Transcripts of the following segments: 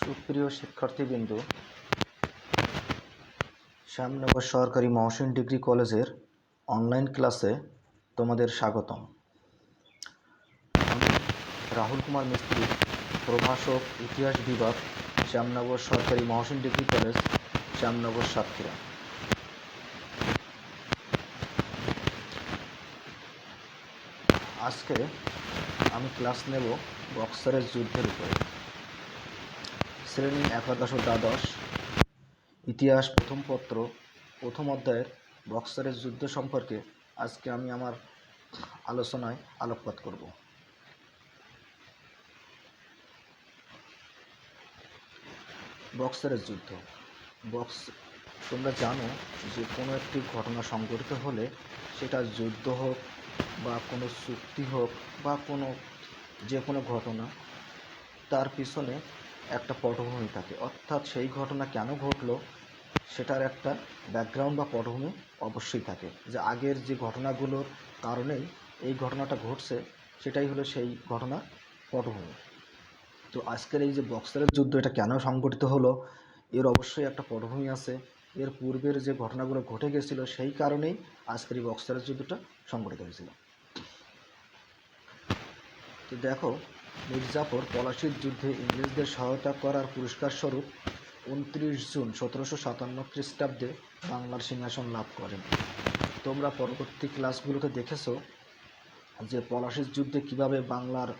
সুপ্রিয় শিক্ষার্থীবৃন্দ, শ্যামনগর সরকারি মহসিন ডিগ্রি কলেজের অনলাইন ক্লাসে তোমাদের স্বাগতম। আমি রাহুল কুমার মিস্ত্রি, প্রভাষক, ইতিহাস বিভাগ, শ্যামনগর সরকারি মহসিন ডিগ্রি কলেজ, শ্যামনগর, সাতক্ষীরা। আজকে আমি ক্লাস নেব বক্সারের যুদ্ধের উপরে। শ্রেণী একাদশ ও দ্বাদশ, ইতিহাস প্রথম পত্র, প্রথম অধ্যায়ের বক্সারের যুদ্ধ সম্পর্কে আজকে আমি আমার আলোচনায় আলোকপাত করব। বক্সারের যুদ্ধ। তোমরা জানো যে কোনো একটি ঘটনা সংঘটিত হলে সেটা যুদ্ধ হোক বা কোনো চুক্তি হোক বা যে কোনো ঘটনা, তার পিছনে একটা পটভূমি থাকে, অর্থাৎ সেই ঘটনা কেন ঘটলো সেটার একটা ব্যাকগ্রাউন্ড বা পটভূমি অবশ্যই থাকে, যে আগের যে ঘটনাগুলোর কারণেই এই ঘটনাটা ঘটছে সেটাই হলো সেই ঘটনার পটভূমি। তো আজকের এই যে বক্সারের যুদ্ধ, এটা কেন সংঘটিত হলো এর অবশ্যই একটা পটভূমি আছে। এর পূর্বের যে ঘটনাগুলো ঘটে গেছিলো সেই কারণেই আজকের এই বক্সারের যুদ্ধটা সংঘটিত হয়েছিল। তো দেখো, মির্জাফর পলাশীর যুদ্ধে ইংরেজদের সহায়তা করার পুরস্কার স্বরূপ 29 জুন 1757 খ্রিস্টাব্দে বাংলার সিংহাসন লাভ করেন। তোমরা পরবর্তী ক্লাসগুলোতে দেখেছো যে পলাশীর যুদ্ধে কিভাবে বাংলার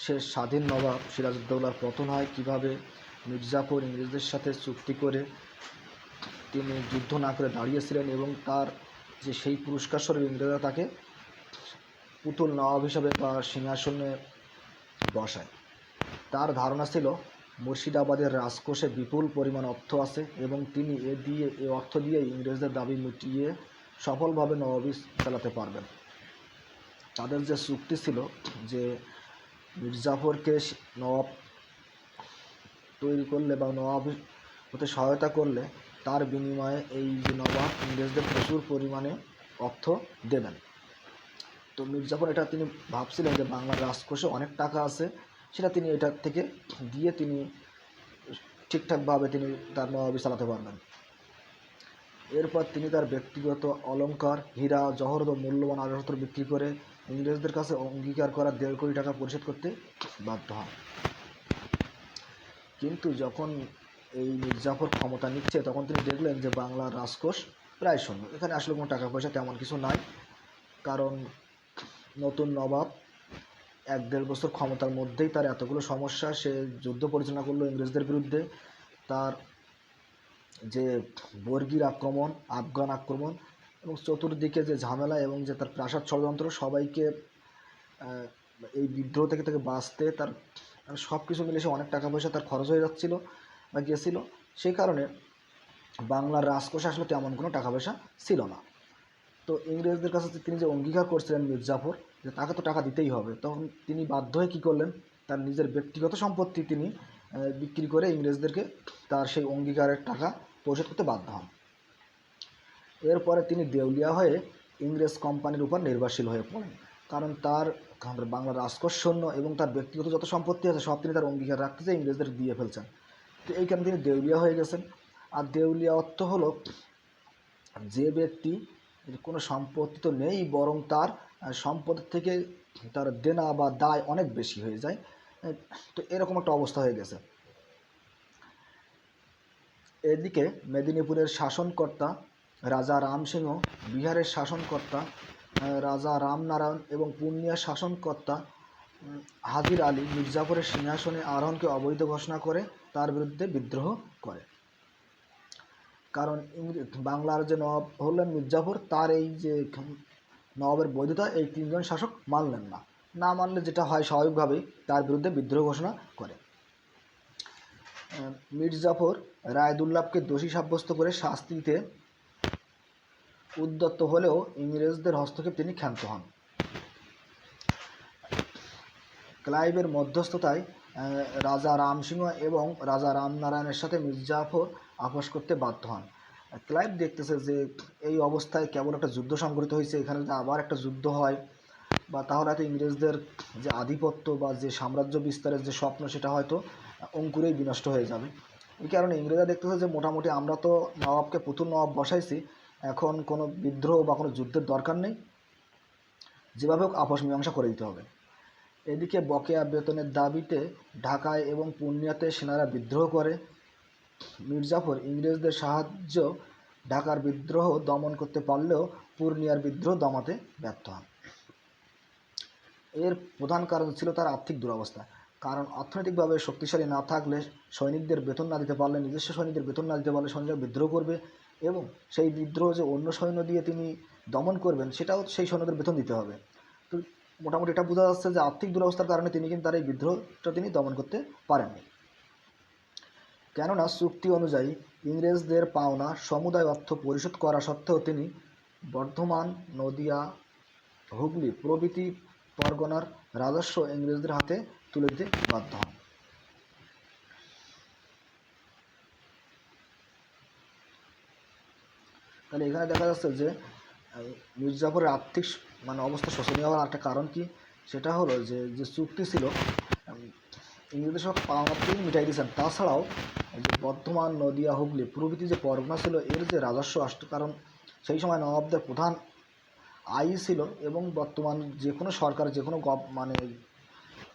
শেষ স্বাধীন নবাব সিরাজউদ্দৌলার পতন হয়, কিভাবে মির্জাফর ইংরেজদের সাথে চুক্তি করে তিনি যুদ্ধ না করে দাঁড়িয়েছিলেন এবং তার যে সেই পুরস্কার স্বরূপ ইংরেজরা তাকে পুতুল নবাব হিসাবে তার সিংহাসনে বসায়। তার ধারণা ছিল মুর্শিদাবাদের রাজকোষে বিপুল পরিমাণ অর্থ আছে এবং তিনি এ অর্থ দিয়ে ইংরেজদের দাবি মিটিয়ে সফলভাবে নবাবি চালাতে পারবেন। তাদের যে চুক্তি ছিল যে মির্জাফরকে নবাব তৈরি করলে বা নবাব হতে সহায়তা করলে তার বিনিময়ে এই যে নবাব ইংরেজদের প্রচুর পরিমাণে অর্থ দেবেন। তো মির্জাফর এটা তিনি ভাবছিলেন যে বাংলার রাজকোষে অনেক টাকা আছে, সেটা তিনি এটার থেকে দিয়ে তিনি ঠিকঠাকভাবে তিনি তার নবাবি চালাতে পারবেন। এরপর তিনি তার ব্যক্তিগত অলংকার, হীরা জহরত ও মূল্যবান আসবাবপত্র বিক্রি করে ইংরেজদের কাছে অঙ্গীকার করা 1.5 কোটি টাকা পরিশোধ করতে বাধ্য হন। কিন্তু যখন এই মির্জাফর ক্ষমতা নিচ্ছে তখন তিনি দেখলেন যে বাংলার রাজকোষ প্রায় শূন্য, এখানে আসলে কোনো টাকা পয়সা তেমন কিছু নাই। কারণ নতুন নবাব 1-1.5 বছর ক্ষমতার মধ্যেই তার এতগুলো সমস্যা, সে যুদ্ধ পরিচালনা করলো ইংরেজদের বিরুদ্ধে। তার যে বর্গীর আক্রমণ, আফগান আক্রমণ এবং চতুর্দিকে যে ঝামেলা এবং যে তার প্রাসাদ ষড়যন্ত্র, সবাইকে এই বিদ্রোহ থেকে তাকে বাঁচতে তার সব কিছু মিলে সে অনেক টাকা পয়সা তার খরচ হয়ে যাচ্ছিল বা গিয়েছিল। সেই কারণে বাংলার রাজকোষে আসলে তেমন কোনো টাকা পয়সা ছিল না। তো ইংরেজদের কাছে তিনি যে অঙ্গীকার করছিলেন মির্জাফর যে তাকে তো টাকা দিতেই হবে, তখন তিনি বাধ্য হয়ে কী করলেন, তার নিজের ব্যক্তিগত সম্পত্তি তিনি বিক্রি করে ইংরেজদেরকে তার সেই অঙ্গীকারের টাকা পরিশোধ করতে বাধ্য হন। এরপরে তিনি দেউলিয়া হয়ে ইংরেজ কোম্পানির উপর নির্ভরশীল হয়ে পড়েন, কারণ তার বাংলার রাজকোষ শূন্য এবং তার ব্যক্তিগত যত সম্পত্তি আছে সব তিনি তার অঙ্গীকার রাখতে চেয়ে ইংরেজদের দিয়ে ফেলছেন। তো এই কারণে তিনি দেউলিয়া হয়ে গেছেন। আর দেউলিয়া অর্থ হলো যে ব্যক্তি কোনো সম্পত্তি তো নেই, বরং তার সম্পত্তি থেকে তার দেনা বা দায় অনেক বেশি হয়ে যায়। তো এরকম একটা অবস্থা হয়ে গেছে। এদিকে মেদিনীপুরের শাসনকর্তা রাজা রামসিংহ, বিহারের শাসনকর্তা রাজা রামনারায়ণ এবং পূর্ণিয়ার শাসনকর্তা হাজির আলী মির্জাফরের সিংহাসনে আরোহণকে অবৈধ ঘোষণা করে তার বিরুদ্ধে বিদ্রোহ করে। কারণ বাংলার যে নবাব হলেন মির্জাফর, তার এই যে নবাবের বৈধতা এই 3 জন শাসক মানলেন না। না মানলে যেটা হয় স্বাভাবিকভাবেই তার বিরুদ্ধে বিদ্রোহ ঘোষণা করে। মির্জাফর রায়দুল্লাভকে দোষী সাব্যস্ত করে শাস্তি দিতে উদ্যত হলেও ইংরেজদের হস্তক্ষেপ তিনি ক্ষান্ত হন। ক্লাইভের মধ্যস্থতায় রাজা রামসিংহ এবং রাজা রামনারায়ণের সাথে মির্জাফর আপোষ করতে বাধ্য হন। ক্লাইভ দেখতেছে যে এই অবস্থায় কেবল একটা যুদ্ধ সংঘটিত হয়েছে, এখানে যদি আবার একটা যুদ্ধ হয় বা তাহলে হয়তো ইংরেজদের যে আধিপত্য বা যে সাম্রাজ্য বিস্তারের যে স্বপ্ন সেটা হয়তো অঙ্কুরেই বিনষ্ট হয়ে যাবে। এই কারণে ইংরেজরা দেখতেছে যে মোটামুটি আমরা তো নবাবকে পুতুল নবাব বসাইছি, এখন কোনো বিদ্রোহ বা কোনো যুদ্ধের দরকার নেই, যেভাবে হোক আপোষ মীমাংসা করে দিতে হবে। এদিকে বকেয়া বেতনের দাবিতে ঢাকায় এবং পূর্ণিয়াতে সেনারা বিদ্রোহ করে। মির্জাফর ইংরেজদের সাহায্য ঢাকার বিদ্রোহ দমন করতে পারলেও পূর্ণিয়ার বিদ্রোহ দমাতে ব্যর্থ হন। এর প্রধান কারণ ছিল তার আর্থিক দুরবস্থা। কারণ অর্থনৈতিকভাবে শক্তিশালী না থাকলে, সৈনিকদের বেতন না দিতে পারলে, নিজস্ব সৈনিকদের বেতন না দিতে পারলে সৈনিকরা বিদ্রোহ করবে, এবং সেই বিদ্রোহ যে অন্য সৈন্য দিয়ে তিনি দমন করবেন সেটাও সেই সৈন্যদের বেতন দিতে হবে। তো মোটামুটি এটা বোঝা যাচ্ছে যে আর্থিক দুরবস্থার কারণে তিনি কিন্তু তার এই বিদ্রোহটা তিনি দমন করতে পারেননি। কেননা চুক্তি অনুযায়ী ইংরেজদের পাওনা সমুদায় অর্থ পরিশোধ করা সত্ত্বেও তিনি বর্ধমান, নদিয়া, হুগলি প্রভৃতি পরগনার রাজস্ব ইংরেজদের হাতে তুলে দিতে বাধ্য হন। তাহলে এখানে দেখা যাচ্ছে যে মির্জাফরের আর্থিক অবস্থা শোচনীয় হওয়ার একটা কারণ কি, সেটা হলো যে চুক্তি ছিল ইংরেজদের সব পাওনা তিনি মিটাই দিয়েছেন। তাছাড়াও যে বর্ধমান, নদিয়া, হুগলি প্রভৃতি যে পরগনা ছিল এর যে রাজস্ব আসতো, কারণ সেই সময় নবাবদের প্রধান আয় ছিল, এবং বর্তমান যে কোনো সরকার যে কোনো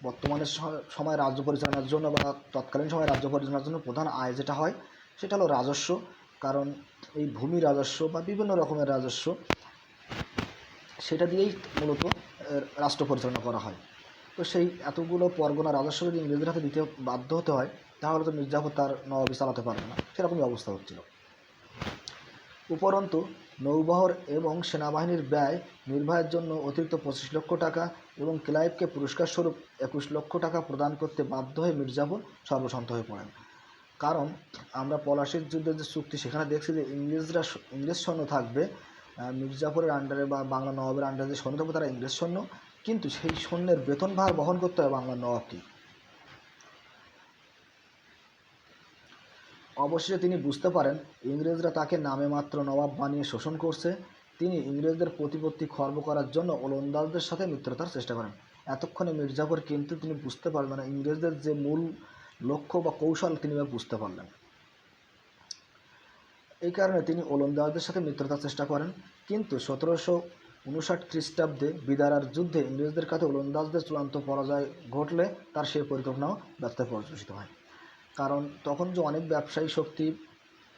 বর্তমানের সময় রাজ্য পরিচালনার জন্য বা তৎকালীন সময় রাজ্য পরিচালনার জন্য প্রধান আয় যেটা হয় সেটা হলো রাজস্ব। কারণ এই ভূমি রাজস্ব বা বিভিন্ন রকমের রাজস্ব, সেটা দিয়েই মূলত রাষ্ট্র পরিচালনা করা হয়। তো সেই এতগুলো পরগনা রাজস্ব যদি ইংরেজদের হাতে দিতে বাধ্য হতে হয়, তাহলে তো মির্জাফর তার নবাবি চালাতে পারবে না, সেরকমই অবস্থা হচ্ছিল। উপরন্তু নৌবহর এবং সেনাবাহিনীর ব্যয় নির্বাহের জন্য অতিরিক্ত 25 লক্ষ টাকা এবং ক্লাইভকে পুরস্কার স্বরূপ 21 লক্ষ টাকা প্রদান করতে বাধ্য হয়ে মির্জাফর সর্বশান্ত হয়ে পড়েন। কারণ আমরা পলাশীর যুদ্ধের যে চুক্তি সেখানে দেখছি যে ইংরেজ সৈন্য থাকবে মির্জাফরের আন্ডারে বা বাংলা নবাবের আন্ডারে যে সৈন্য থাকবে তারা ইংরেজ সৈন্য, কিন্তু সেই সৈন্যের বেতনভার বহন করতে হবে বাংলার নবাবকে। অবশেষে তিনি বুঝতে পারেন ইংরেজরা তাকে নামে মাত্র নবাব বানিয়ে শোষণ করছে। তিনি ইংরেজদের প্রতিপত্তি খর্ব করার জন্য ওলন্দাজদের সাথে মিত্রতার চেষ্টা করেন। এতক্ষণে মির্জাফর কিন্তু তিনি বুঝতে পারলেন ইংরেজদের যে মূল লক্ষ্য বা কৌশল তিনি বুঝতে পারলেন। এই কারণে তিনি ওলন্দাজদের সাথে মিত্রতার চেষ্টা করেন। কিন্তু 1759 খ্রিস্টাব্দে বিদারার যুদ্ধে ইংরেজদের কাছে ওলন্দাজদের চূড়ান্ত পরাজয় ঘটলে তার সেই পরিকল্পনাও ব্যর্থতায় পরিচালিত হয়। কারণ তখন যে অনেক ব্যবসায়ী শক্তি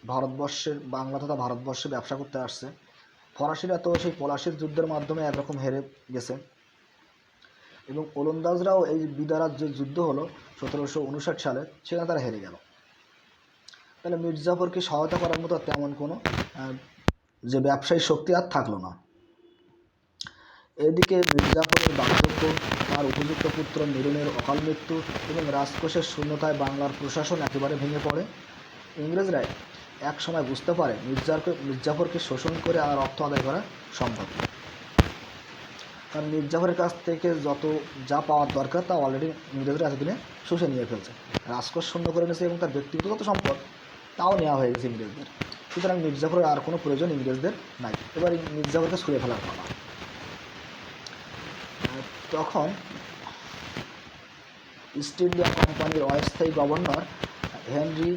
ভারতবর্ষের বাংলা তথা ভারতবর্ষে ব্যবসা করতে আসছে, ফরাসিরা তো সেই পলাশীর যুদ্ধের মাধ্যমে একরকম হেরে গেছে, এবং ওলন্দাজরাও এই বিদারার যে যুদ্ধ হলো 1759 সালে সেখানে তারা হেরে গেল। তাহলে মির্জাফরকে সহায়তা করার মতো তেমন কোনো যে ব্যবসায়ী শক্তি আর থাকলো না। এদিকে মির্জাফরের বার্ধক্য, তার উপযুক্ত পুত্র মিরনের অকাল মৃত্যু এবং রাজকোষের শূন্যতায় বাংলার প্রশাসন একেবারে ভেঙে পড়ে। ইংরেজরা এক সময় বুঝতে পারে মির্জাফরকে শোষণ করে আর অর্থ আদায় করা সম্ভব। কারণ মির্জাফরের কাছ থেকে যত যা পাওয়ার দরকার তা অলরেডি ইংরেজরা এতদিনে শুষে নিয়ে ফেলছে। রাজকোষ শূন্য করে নিয়েছে এবং তার ব্যক্তিগত যত সম্পদ তাও নেওয়া হয়ে গেছে ইংরেজদের। সুতরাং মির্জাফরের আর কোনো প্রয়োজন ইংরেজদের নাই, এবার মির্জাফরকে ছুঁড়ে ফেলার পালা। তখন ইস্ট ইন্ডিয়া কোম্পানির অস্থায়ী গভর্নর হেনরি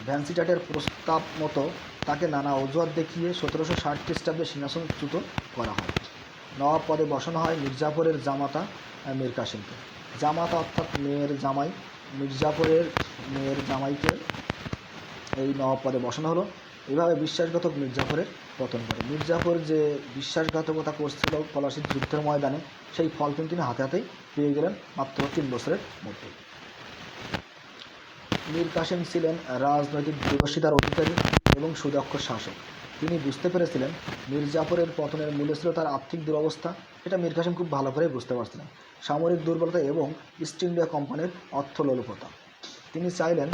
ভ্যানসিটাটের প্রস্তাব মতো তাকে নানা অজুহাত দেখিয়ে 1760 খ্রিস্টাব্দে সিংহাসনচ্যুত করা হয়। নবাব পদে বসানো হয় মির্জাফরের জামাতা মীর কাসিমকে। জামাতা অর্থাৎ মেয়ের জামাই, মির্জাফরের মেয়ের জামাইকে এই নবাব পদে বসানো হলো। এইভাবে বিশ্বাসঘাতক মির্জাফরের পতন করে। মির্জাফর যে বিশ্বাসঘাতকতা করছিল পলাশীর যুদ্ধের ময়দানে, সেই ফল কিন্তু তিনি হাতে হাতেই পেয়ে গেলেন মাত্র 3 বছরের মধ্যে। মীর কাসিম ছিলেন রাজনৈতিক দূরদর্শিতার অধিকারী এবং সুদক্ষ শাসক। তিনি বুঝতে পেরেছিলেন মির্জাফরের পতনের মূলে ছিল তার আর্থিক দুরবস্থা। এটা মীর কাসিম খুব ভালো করেই বুঝতে পারছিলেন। সামরিক দুর্বলতা এবং ইস্ট ইন্ডিয়া কোম্পানির অর্থলোলুপতা। তিনি চাইলেন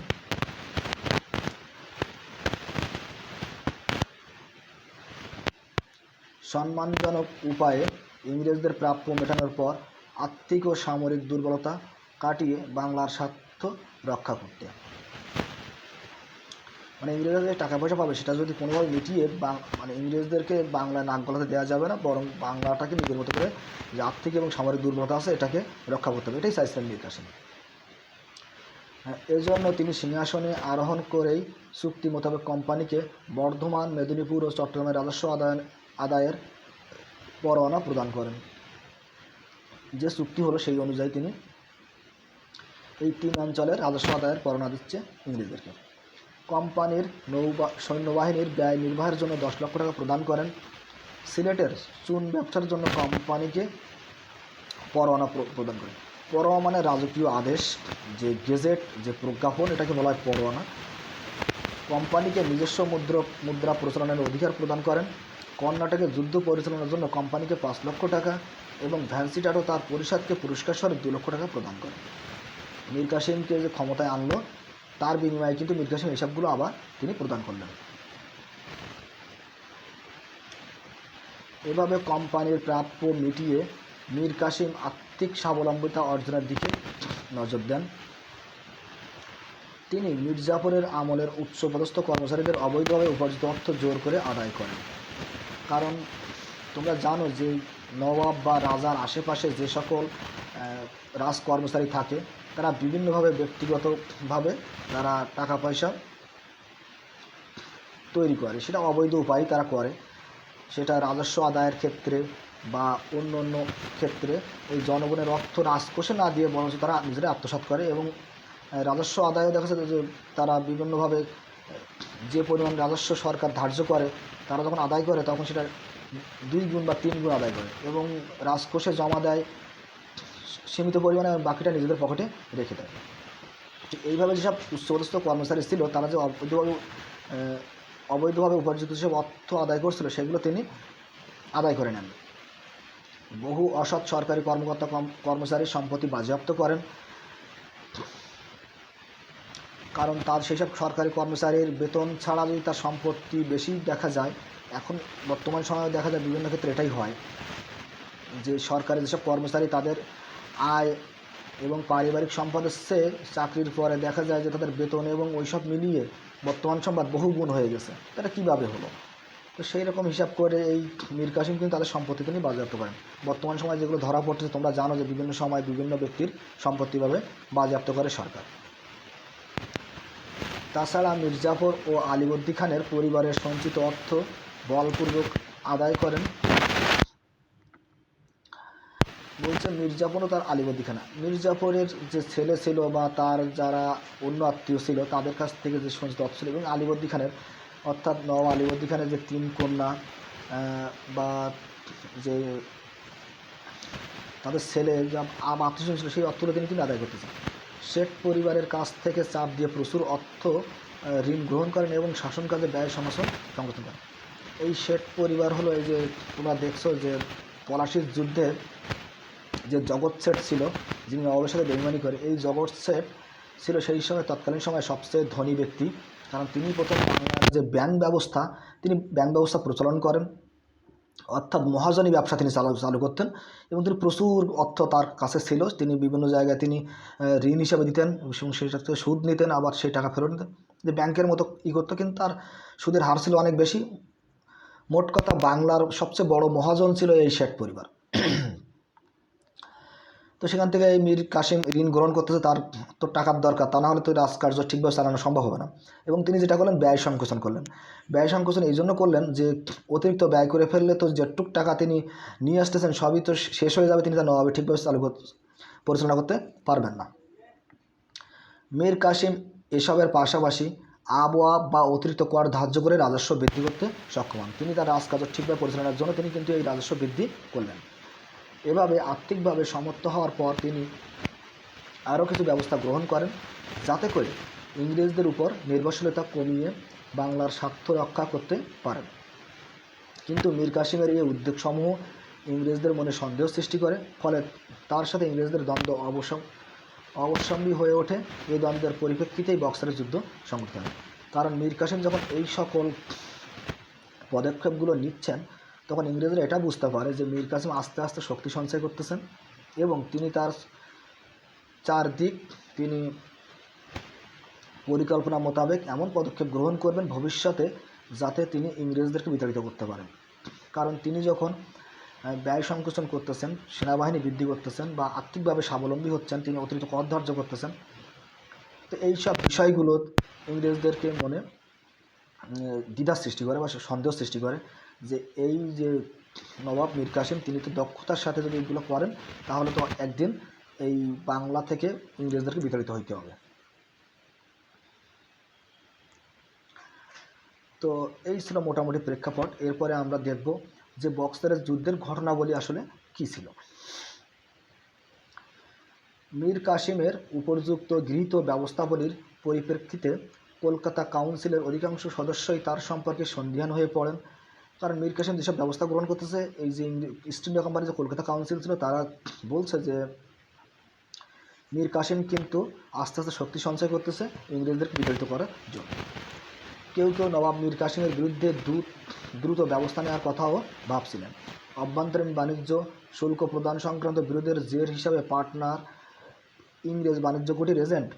সম্মানজনক উপায়ে ইংরেজদের প্রাপ্য মেটানোর পর আর্থিক ও সামরিক দুর্বলতা কাটিয়ে বাংলার স্বার্থ রক্ষা করতে। ইংরেজরা যে টাকা পয়সা পাবে সেটা যদি কোনোভাবে মিটিয়ে ইংরেজদেরকে বাংলায় নাক গলাতে দেওয়া যাবে না, বরং বাংলাটাকে নিজের মতো করে যে আর্থিক এবং সামরিক দুর্বলতা আছে এটাকে রক্ষা করতে হবে, এটাই চাইছিলেন মীর কাসিম। এজন্য তিনি সিংহাসনে আরোহণ করেই চুক্তি মোতাবেক কোম্পানিকে বর্ধমান, মেদিনীপুর ও চট্টগ্রামের রাজস্ব আদায়ের পরোয়ানা প্রদান করেন। যে চুক্তি হলো সেই অনুযায়ী তিনি এই 3 অঞ্চলের রাজস্ব আদায়ের পরোয়ানা দিচ্ছে ইংরেজদেরকে। কোম্পানির সৈন্যবাহিনীর ব্যয় নির্বাহের জন্য 10 লক্ষ টাকা প্রদান করেন। সিলেটের চুন ব্যবসার জন্য কোম্পানিকে পরোয়ানা প্রদান করেন। পরোয়ানা মানে রাজকীয় আদেশ, যে গেজেট, যে প্রজ্ঞাপন, এটাকে বলা হয় পরোয়ানা। কোম্পানিকে নিজস্ব মুদ্রা প্রচলনের অধিকার প্রদান করেন। কর্ণাটকে যুদ্ধ পরিচালনার জন্য কোম্পানিকে 5 লক্ষ টাকা এবং ভ্যান্সিটাটো তার পরিষদকে পুরস্কার স্বরূপ 2 লক্ষ টাকা প্রদান করেন। মীর কাসিমকে যে ক্ষমতায় আনলো, তার বিনিময়ে কিন্তু মীর কাসিম এসবগুলো আবার তিনি প্রদান করলেন। এভাবে কোম্পানির প্রাপ্য মিটিয়ে মীর কাসিম আর্থিক স্বাবলম্বিতা অর্জনের দিকে নজর দেন। তিনি মির্জাফরের আমলের উচ্চপদস্থ কর্মচারীদের অবৈধভাবে উপার্জিত অর্থ জোর করে আদায় করেন। কারণ তোমরা জানো যে নবাব বা রাজার আশেপাশে যে সকল রাজ কর্মচারী থাকে, তারা বিভিন্নভাবে ব্যক্তিগতভাবে তারা টাকা পয়সা তৈরি করে, সেটা অবৈধ উপায় তারা করে। সেটা রাজস্ব আদায়ের ক্ষেত্রে বা অন্য অন্য ক্ষেত্রে এই জনগণের অর্থ রাজকোষে না দিয়ে বরঞ্চ তারা নিজেরা আত্মসাৎ করে। এবং রাজস্ব আদায়ও দেখা যাচ্ছে যে তারা বিভিন্নভাবে যে পরিমাণ রাজস্ব সরকার ধার্য করে, তারা যখন আদায় করে তখন সেটা 2 গুণ বা 3 গুণ আদায় করে এবং রাজকোষে জমা দেয় সীমিত পরিমাণে, বাকিটা নিজেদের পকেটে রেখে দেয়। এইভাবে যেসব উচ্চপদস্থ কর্মচারী ছিল, তারা যে অবৈধভাবে উপার্জিত যেসব অর্থ আদায় করছিল, সেগুলো তিনি আদায় করে নেন। বহু অসৎ সরকারি কর্মচারী সম্পত্তি বাজেয়াপ্ত করেন। কারণ তার সেসব সরকারি কর্মচারীর বেতন ছাড়া যদি তার সম্পত্তি বেশি দেখা যায়, এখন বর্তমান সময়ে দেখা যায় বিভিন্ন ক্ষেত্রে এটাই হয় যে সরকারি যেসব কর্মচারী তাদের আয় এবং পারিবারিক সম্পদের চেয়ে চাকরির পরে দেখা যায় যে তাদের বেতন এবং ওইসব মিলিয়ে বর্তমান সম্পদ বহু গুণ হয়ে গেছে। এটা কীভাবে হলো? তো সেই রকম হিসাব করে এই মীর কাসিম কিন্তু তাদের সম্পত্তি তিনি বাজেয়াপ্ত করেন। বর্তমান সময় যেগুলো ধরা পড়তেছে, তোমরা জানো যে বিভিন্ন সময় বিভিন্ন ব্যক্তির সম্পত্তিভাবে বাজেয়াপ্ত করে সরকার। তাছাড়া মির্জাফর ও আলীবর্দী খানের পরিবারের সঞ্চিত অর্থ বলপূর্বক আদায় করেন। বলছে মির্জাফর ও তার আলীবর্দী খান, মির্জাফরের যে ছেলে ছিল বা তার যারা অন্য আত্মীয় ছিল, তাদের কাছ থেকে যে সঞ্চিত অর্থ ছিল, এবং আলীবর্দী খানের অর্থাৎ নওয়াব আলীবর্দী খানের যে 3 কন্যা বা যে তাদের ছেলে যা আত্মীয় ছিল, সেই অর্থগুলো তিনি আদায় করতেছেন। শেখ পরিবারের কাছ থেকে চাপ দিয়ে প্রচুর অর্থ ঋণ গ্রহণ করেন এবং শাসন কাজে ব্যয় সমস্যা সংগঠন করেন। এই শেখ পরিবার হলো এই যে তোমরা দেখছো যে পলাশির যুদ্ধে যে জগৎ শেঠ ছিল, যিনি নবাবের সাথে বেইমানি করে, এই জগৎ শেঠ ছিল সেই সময় তৎকালীন সময় সবচেয়ে ধনী ব্যক্তি। কারণ তিনি প্রথম বাংলার যে ব্যাংক ব্যবস্থা প্রচলন করেন, অর্থাৎ মহাজনী ব্যবসা তিনি চালু করতেন এবং তিনি প্রচুর অর্থ তার কাছে ছিল। তিনি বিভিন্ন জায়গায় তিনি ঋণ হিসাবে দিতেন এবং সেই থেকে সুদ নিতেন, আবার সেই টাকা ফেরত নিতেন, যে ব্যাংকের মতো করতো, কিন্তু তার সুদের হার ছিল অনেক বেশি। মোট কথা বাংলার সবচেয়ে বড় মহাজন ছিল এই শেখ পরিবার। তো সেখান থেকে এই মীর কাসিম ঋণ গ্রহণ করতেছে, তার তো টাকার দরকার, তা না হলে তো রাজকার্য ঠিকভাবে চালানো সম্ভব হবে না। এবং তিনি যেটা করলেন, ব্যয় সংকোচন করলেন। ব্যয় সংকোচন এই জন্য করলেন যে অতিরিক্ত ব্যয় করে ফেললে তো যেটুক টাকা তিনি নিয়ে আসতেছেন সবই তো শেষ হয়ে যাবে, তিনি তার নবাবে ঠিকভাবে পরিচালনা করতে পারবেন না। মীর কাসিম এসবের পাশাপাশি আবওয়াব বা অতিরিক্ত কর ধার্য করে রাজস্ব বৃদ্ধি করতে সক্ষম হন। তিনি তার রাজকার্য ঠিকভাবে পরিচালনার জন্য তিনি কিন্তু এই রাজস্ব বৃদ্ধি করলেন। এভাবে আর্থিকভাবে সমর্থ হওয়ার পর তিনি আরও কিছু ব্যবস্থা গ্রহণ করেন, যাতে করে ইংরেজদের উপর নির্ভরশীলতা কমিয়ে বাংলার স্বার্থ রক্ষা করতে পারেন। কিন্তু মীর কাসিমের এই উদ্যোগসমূহ ইংরেজদের মনে সন্দেহ সৃষ্টি করে, ফলে তার সাথে ইংরেজদের দ্বন্দ্ব অবশ্যম্বী হয়ে ওঠে। এই দ্বন্দ্বের পরিপ্রেক্ষিতেই বক্সারের যুদ্ধ সংঘটিত হয়। কারণ মীর কাসিম যখন এই সকল পদক্ষেপগুলো নিচ্ছেন, তখন ইংরেজরা এটা বুঝতে পারে যে মীর কাসিম আস্তে আস্তে শক্তি সঞ্চয় করতেছেন এবং তিনি তার চারদিক তিনি পরিকল্পনা মোতাবেক এমন পদক্ষেপ গ্রহণ করবেন ভবিষ্যতে, যাতে তিনি ইংরেজদেরকে বিতাড়িত করতে পারেন। কারণ তিনি যখন ব্যয় সংকোচন করতেছেন, সেনাবাহিনী বৃদ্ধি করতেছেন বা আর্থিকভাবে স্বাবলম্বী হচ্ছেন, তিনি অতিরিক্ত কর ধার্য করতেছেন, তো এই সব বিষয়গুলো ইংরেজদেরকে মনে দ্বিধার সৃষ্টি করে বা সন্দেহ সৃষ্টি করে যে এই যে নবাব মীর কাসেম তিনি তো দক্ষতার সাথে যদি এগুলো করেন তাহলে তো একদিন এই বাংলা থেকে ইংরেজদেরকে বিতাড়িত হইতে হবে। তো এই ছিল মোটামুটি প্রেক্ষাপট। এরপরে আমরা দেখব যে বক্সারের যুদ্ধের ঘটনাবলী আসলে কী ছিল। মীর কাসেমের উপর্যুক্ত গৃহীত ব্যবস্থাবলীর পরিপ্রেক্ষিতে কলকাতা কাউন্সিলের অধিকাংশ সদস্যই তার সম্পর্কে সন্দিহান হয়ে পড়েন। কারণ মীর কাসেম যেসব ব্যবস্থা গ্রহণ করতেছে, এই যে ইস্ট ইন্ডিয়া কোম্পানির যে কলকাতা কাউন্সিল ছিল তারা বলছে যে মীর কাসেম কিন্তু আস্তে আস্তে শক্তি সঞ্চয় করতেছে ইংরেজদেরকে বিতাড়িত করার জন্য। কেউ কেউ নবাব মীর কাসেমের বিরুদ্ধে দ্রুত ব্যবস্থা নেওয়ার কথাও ভাবছিলেন। অভ্যন্তরীণ বাণিজ্য শুল্ক প্রদান সংক্রান্ত বিরোধের জের হিসাবে পাটনার ইংরেজ বাণিজ্য কুটির এজেন্ট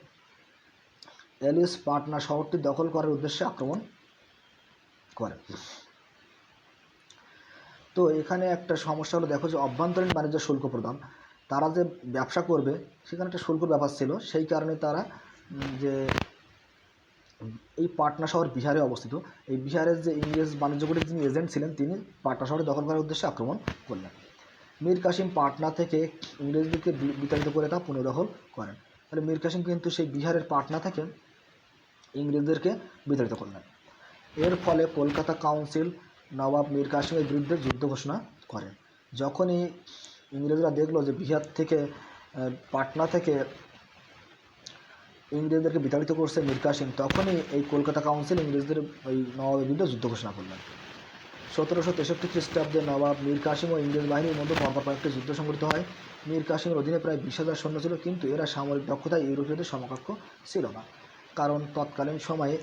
এলিস পাটনা শহরটি দখল করার উদ্দেশ্যে আক্রমণ করে। তো এখানে একটা সমস্যা হলো, দেখো যে অভ্যন্তরীণ বাণিজ্য শুল্ক প্রদান, তারা যে ব্যবসা করবে সেখানে একটা শুল্কর ব্যাপার ছিল। সেই কারণে তারা যে এই পাটনা শহর বিহারে অবস্থিত, এই বিহারের যে ইংরেজ বাণিজ্য কুটির যিনি এজেন্ট ছিলেন তিনি পাটনা শহরে দখল করার উদ্দেশ্যে আক্রমণ করলেন। মীর কাসেম পাটনা থেকে ইংরেজদেরকে বিতাড়িত করে তা পুনর্দখল করেন। তাহলে মীর কাসেম কিন্তু সেই বিহারের পাটনা থেকে ইংরেজদেরকে বিতাড়িত করলেন। এর ফলে কলকাতা কাউন্সিল নবাব মীর কাসেমের বিরুদ্ধে যুদ্ধ ঘোষণা করেন। যখনই ইংরেজরা দেখলো যে বিহার থেকে পাটনা থেকে ইংরেজদেরকে বিতাড়িত করছে মীর কাসেম, তখনই এই কলকাতা কাউন্সিল ইংরেজদের ওই নবাবের বিরুদ্ধে যুদ্ধ ঘোষণা করলেন। 1763 খ্রিস্টাব্দে নবাব মীর কাসেম ও ইংরেজ বাহিনীর মধ্যে পরপর কয়েকটি যুদ্ধ সংঘটিত হয়। মীর কাসেমের অধীনে প্রায় 20,000 সৈন্য ছিল, কিন্তু এরা সামরিক দক্ষতায় ইউরোপীয়দের সমকক্ষ ছিল না। কারণ তৎকালীন সময়ে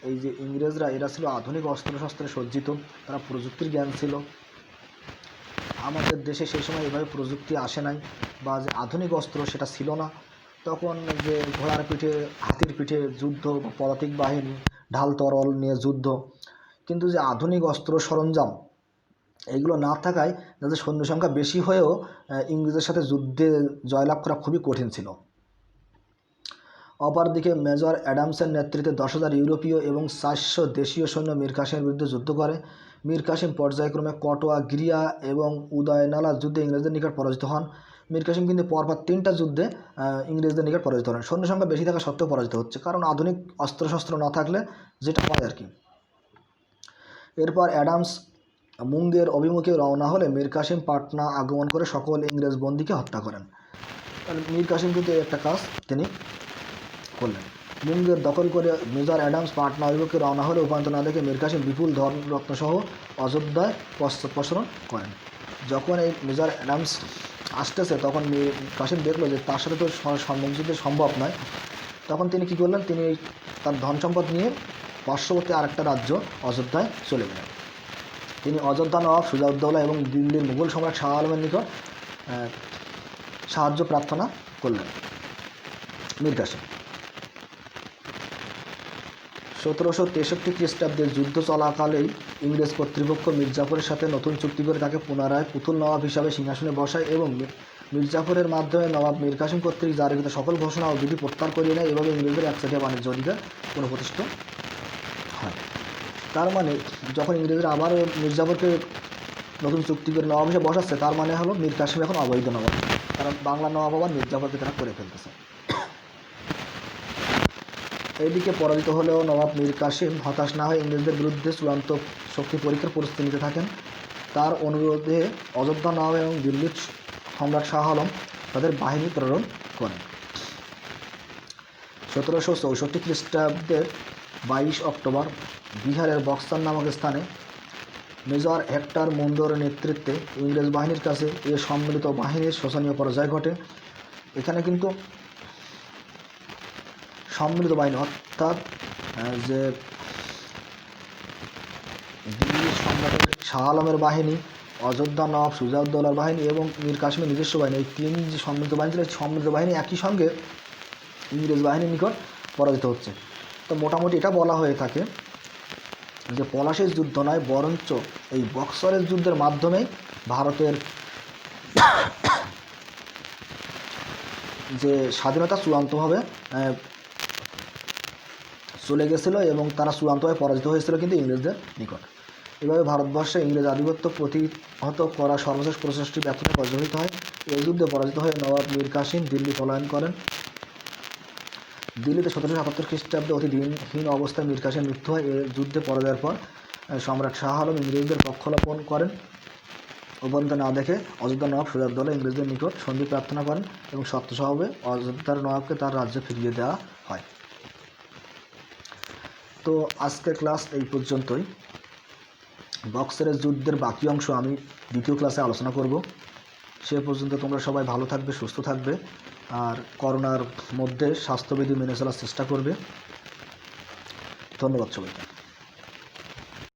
এই যে ইংরেজরা এরা ছিল আধুনিক অস্ত্রশস্ত্রে সজ্জিত, তারা প্রযুক্তির জ্ঞান ছিল। আমাদের দেশে সেই সময় এভাবে প্রযুক্তি আসে নাই বা যে আধুনিক অস্ত্র সেটা ছিল না। তখন যে ঘোড়ার পিঠে হাতির পিঠে যুদ্ধ বা পদাতিক বাহিনী ঢাল তরল নিয়ে যুদ্ধ, কিন্তু যে আধুনিক অস্ত্র সরঞ্জাম এইগুলো না থাকায় যাদের সৈন্য সংখ্যা বেশি হয়েও ইংরেজের সাথে যুদ্ধে জয়লাভ করা খুবই কঠিন ছিল। অপরদিকে মেজর অ্যাডামসের নেতৃত্বে 10,000 ইউরোপীয় এবং 400 দেশীয় সৈন্য মীর কাসেমের বিরুদ্ধে যুদ্ধ করে। মীর কাসেম পর্যায়ক্রমে কটোয়া, গিরিয়া এবং উদয়নালা যুদ্ধে ইংরেজদের নিকট পরাজিত হন। মীর কাসেম কিন্তু পরপর 3টা যুদ্ধে ইংরেজদের নিকট পরাজিত হন। সৈন্য সংখ্যা বেশি থাকা সত্ত্বেও পরাজিত হচ্ছে, কারণ আধুনিক অস্ত্রশস্ত্র না থাকলে যেটা হয় আর কি। এরপর অ্যাডামস মুঙ্গের অভিমুখে রওনা হলে মীর কাসেম পাটনা আগমন করে সকল ইংরেজ বন্দীকে হত্যা করেন। মীর কাসেম কিন্তু একটা কাজ তিনি করলেন। মুঙ্গের দখল করে মেজর অ্যাডামস পাটনা অভিমুখে রওনা হলে উপান্ত না দেখে মীর কাসেম বিপুল ধনরত্নসহ অযোধ্যায় পশ্চাৎপসরণ করেন। যখন এই মেজর অ্যাডামস আসতেছে তখন মীর কাসেম দেখলো যে তার সাথে তো সম্মুখযুদ্ধ সম্ভব নয়। তখন তিনি কী করলেন, তিনি তার ধন সম্পদ নিয়ে পার্শ্ববর্তী আরেকটা রাজ্য অযোধ্যায় চলে গেলেন। তিনি অযোধ্যা নবাব সুজাউদ্দৌলা এবং দিল্লির মুঘল সম্রাট শাহ আলমের নিকট সাহায্য প্রার্থনা করলেন মীর কাসেম। 1763 খ্রিস্টাব্দে যুদ্ধ চলাকালেই ইংরেজ কর্তৃপক্ষ মীর জাফরের সাথে নতুন চুক্তি করে তাকে পুনরায় পুতুল নবাব হিসাবে সিংহাসনে বসায় এবং মীর জাফরের মাধ্যমে নবাব মীর কাসেম কর্তৃক জারিকৃত সকল ঘোষণা ও বিধি প্রত্যাহার করিয়ে নেয়। এভাবে ইংরেজদের একচেটিয়া বাণিজ্য অধিকার পুনঃপ্রতিষ্ঠিত হয়। তার মানে যখন ইংরেজরা আবার মীর জাফরকে নতুন চুক্তি করে নবাব হিসেবে বসাচ্ছে, তার মানে হলো মীর কাসেম এখন অবৈধ নবাব, কারণ বাংলা নবাব আবার মীর জাফরকে তারা করে ফেলতেছে। এইদিকে পরাজিত হলেও নবাব মীর কাসেম হতাশ না হয়ে ইংরেজদের বিরুদ্ধে চূড়ান্ত শক্তি পরীক্ষার প্রস্তুতি নিতে থাকেন। তার অনুরোধে অযোধ্যা নবাব এবং দিল্লির সম্রাট শাহ আলম তাদের বাহিনী প্রেরণ করেন। 1764 খ্রিস্টাব্দের 22 অক্টোবর বিহারের বক্সার নামক স্থানে মেজর হেক্টর মুন্ডোর নেতৃত্বে ইংরেজ বাহিনীর কাছে এ সম্মিলিত বাহিনীর শোচনীয় পরাজয় ঘটে। এখানে কিন্তু সম্মিলিত বাহিনী অর্থাৎ যে দিল্লির সম্রাট শাহ আলমের বাহিনী, অযোধ্যা নবাব সুজাউদ্দৌলার বাহিনী এবং মীর কাসেমের নিজস্ব বাহিনী, এই 3 যে সম্মিলিত বাহিনী ছিল, সম্মিলিত বাহিনী একই সঙ্গে ইংরেজ বাহিনীর নিকট পরাজিত হচ্ছে। তো মোটামুটি এটা বলা হয়ে থাকে যে পলাশীর যুদ্ধ নয়, বরঞ্চ এই বক্সারের যুদ্ধের মাধ্যমেই ভারতের যে স্বাধীনতা চূড়ান্তভাবে চলে গেছিলো এবং তারা চূড়ান্তভাবে পরাজিত হয়েছিল কিন্তু ইংরেজদের নিকট। এভাবে ভারতবর্ষে ইংরেজ আধিপত্য প্রতিহত করা সর্বশেষ প্রচেষ্টাটি ব্যর্থতায় পর্যবেসিত হয়। এই যুদ্ধে পরাজিত হয়ে নবাব মীর কাসিম দিল্লি পলায়ন করেন। দিল্লিতে 1777 খ্রিস্টাব্দে অতি দিনহীন অবস্থায় মীর কাসিমের মৃত্যু হয়। এই যুদ্ধে পরাজয়ের পর সম্রাট শাহ আলম ইংরেজদের পক্ষালাপন করেন। অভ্যন্তর না দেখে অযোধ্যার নবাব সুজাউদ্দৌলা ইংরেজদের নিকট সন্ধি প্রার্থনা করেন এবং শর্তসভাবে অযোধ্যার নবাবকে তার রাজ্যে ফিরিয়ে দেওয়া হয়। তো আজকের ক্লাস এই পর্যন্তই। বক্সারের যুদ্ধের বাকি অংশ আমি দ্বিতীয় ক্লাসে আলোচনা করব। সে পর্যন্ত তোমরা সবাই ভালো থাকবে, সুস্থ থাকবে, আর করোনার মধ্যে স্বাস্থ্যবিধি মেনে চলার চেষ্টা করবে। ধন্যবাদ সবাইকে।